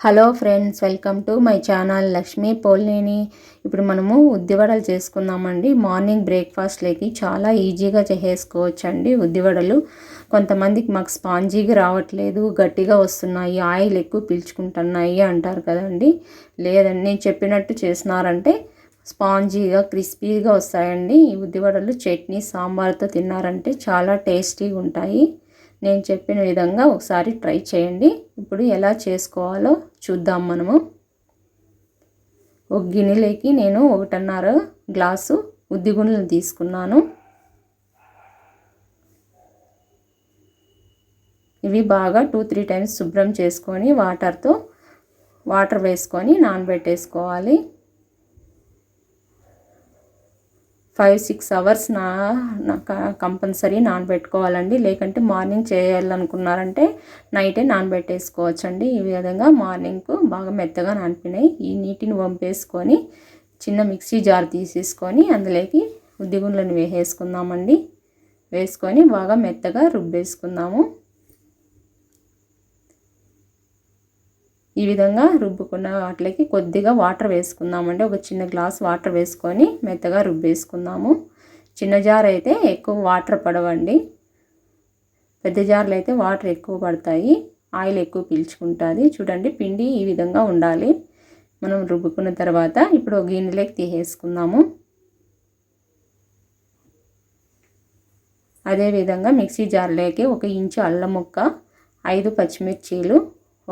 Hello friends, welcome to my channel Lakshmi Polneni. ఇప్పుడు మనము ఉద్దివడలు చేసుకుందామండి. మార్నింగ్ బ్రేక్ఫాస్ట్లోకి చాలా ఈజీగా చేసేసుకోవచ్చండి ఉద్దివడలు. కొంతమందికి మాకు స్పాంజీగా రావట్లేదు, గట్టిగా వస్తున్నాయి, ఆయిల్ ఎక్కువ పీల్చుకుంటున్నాయి అంటారు కదండి. లేదండి, నేను చెప్పినట్టు చేసినారంటే స్పాంజీగా క్రిస్పీగా వస్తాయండి ఈ ఉద్దివడలు. చట్నీ సాంబార్తో తిన్నారంటే చాలా టేస్టీగా ఉంటాయి. నేను చెప్పిన విధంగా ఒకసారి ట్రై చేయండి. ఇప్పుడు ఎలా చేసుకోవాలో చూద్దాం మనము. ఒక గిన్నెలోకి నేను 1.5 గ్లాసు ఉద్దిగుండ్లను తీసుకున్నాను. ఇవి బాగా 2-3 టైమ్స్ శుభ్రం చేసుకొని వాటర్ వేసుకొని నానబెట్టేసుకోవాలి. 5-6 అవర్స్ కంపల్సరీ నానబెట్టుకోవాలండి. లేకంటే మార్నింగ్ చేయాలనుకున్నారంటే నైటే నానబెట్టేసుకోవచ్చండి. ఈ విధంగా మార్నింగ్కు బాగా మెత్తగా నానిపోయినాయి. ఈ నీటిని వంపేసుకొని చిన్న మిక్సీ జార్ తీసేసుకొని అందులోకి ఉద్దిగుండ్లను వేసేసుకుందామండి. వేసుకొని బాగా మెత్తగా రుబ్బేసుకుందాము. ఈ విధంగా రుబ్బుకున్న వాటికి కొద్దిగా వాటర్ వేసుకుందామండి. ఒక చిన్న గ్లాస్ వాటర్ వేసుకొని మెత్తగా రుబ్బేసుకుందాము. చిన్న జార్ అయితే ఎక్కువ వాటర్ పడవండి, పెద్ద జార్లు అయితే వాటర్ ఎక్కువ పడతాయి, ఆయిల్ ఎక్కువ పీల్చుకుంటుంది. చూడండి, పిండి ఈ విధంగా ఉండాలి. మనం రుబ్బుకున్న తర్వాత ఇప్పుడు ఒక గిన్నెలోకి తీసేసుకుందాము. అదేవిధంగా మిక్సీ జార్లోకి 1 ఇంచు అల్లం ముక్క, 5 పచ్చిమిర్చీలు,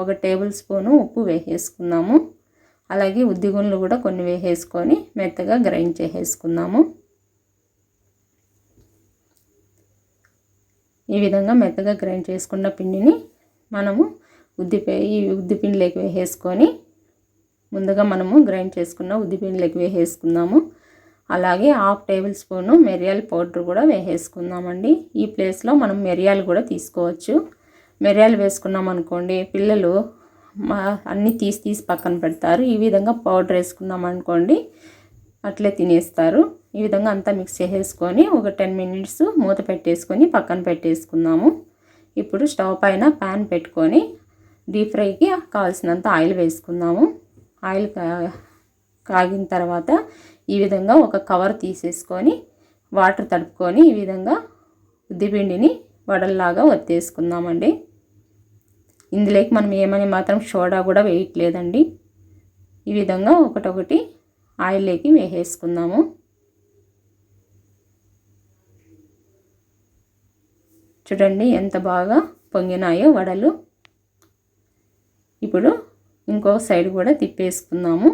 1 టేబుల్ స్పూను ఉప్పు వేసేసుకుందాము. అలాగే ఉద్దిగుండ్లు కూడా కొన్ని వేసేసుకొని మెత్తగా గ్రైండ్ చేసేసుకుందాము. ఈ విధంగా మెత్తగా గ్రైండ్ చేసుకున్న పిండిని మనము ఉద్దిపిండిలోకి వేసేసుకొని ముందుగా మనము గ్రైండ్ చేసుకున్న ఉద్దిపిండిలోకి వేసేసుకుందాము. అలాగే 1/2 టేబుల్ స్పూను మిరియాల పౌడర్ కూడా వేసేసుకుందామండి. ఈ ప్లేస్లో మనం మిరియాలు కూడా తీసుకోవచ్చు. మిరియాలు వేసుకున్నాం అనుకోండి, పిల్లలు అన్నీ తీసి పక్కన పెడతారు. ఈ విధంగా పౌడర్ వేసుకున్నాం అనుకోండి, అట్లే తినేస్తారు. ఈ విధంగా అంతా మిక్స్ చేసేసుకొని ఒక 10 మినిట్స్ మూత పెట్టేసుకొని పక్కన పెట్టేసుకుందాము. ఇప్పుడు స్టవ్ పైన ప్యాన్ పెట్టుకొని డీప్ ఫ్రైకి కావాల్సినంత ఆయిల్ వేసుకుందాము. ఆయిల్ కాగిన తర్వాత ఈ విధంగా ఒక కవర్ తీసేసుకొని వాటర్ తడుపుకొని ఈ విధంగా ఉద్దిపిండిని వడల్లాగా ఒత్తేసుకుందామండి. ఇందులోకి మనం ఏమని మాత్రం సోడా కూడా వేయట్లేదండి. ఈ విధంగా ఒకటొకటి ఆయిల్లోకి వేసేసుకుందాము. చూడండి ఎంత బాగా పొంగినాయో వడలు. ఇప్పుడు ఇంకో సైడ్ కూడా తిప్పేసుకుందాము.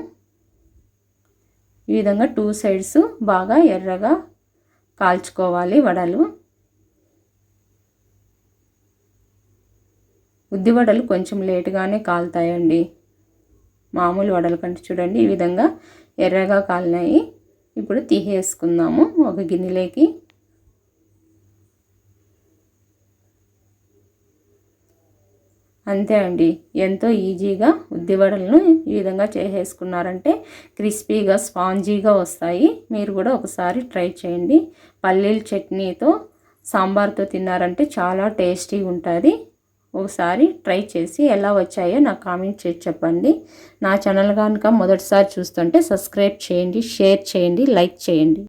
ఈ విధంగా 2 సైడ్స్ బాగా ఎర్రగా కాల్చుకోవాలి వడలు. ఉద్ది వడలు కొంచెం లేటుగానే కాలుతాయండి మామూలు వడల కంటే. చూడండి, ఈ విధంగా ఎర్రగా కాలినాయి. ఇప్పుడు తీసేసుకుందాము ఒక గిన్నెలోకి. అంతే అండి, ఎంతో ఈజీగా ఉద్ది వడలను ఈ విధంగా చేసేసుకున్నారంటే క్రిస్పీగా స్పాంజీగా వస్తాయి. మీరు కూడా ఒకసారి ట్రై చేయండి. పల్లీల చట్నీతో సాంబార్తో తిన్నారంటే చాలా టేస్టీగా ఉంటుంది. ఒకసారి ట్రై చేసి ఎలా వచ్చాయో నాకు కామెంట్ చేసి చెప్పండి. నా ఛానల్ కనుక మొదటిసారి చూస్తుంటే సబ్స్క్రైబ్ చేయండి, షేర్ చేయండి, లైక్ చేయండి.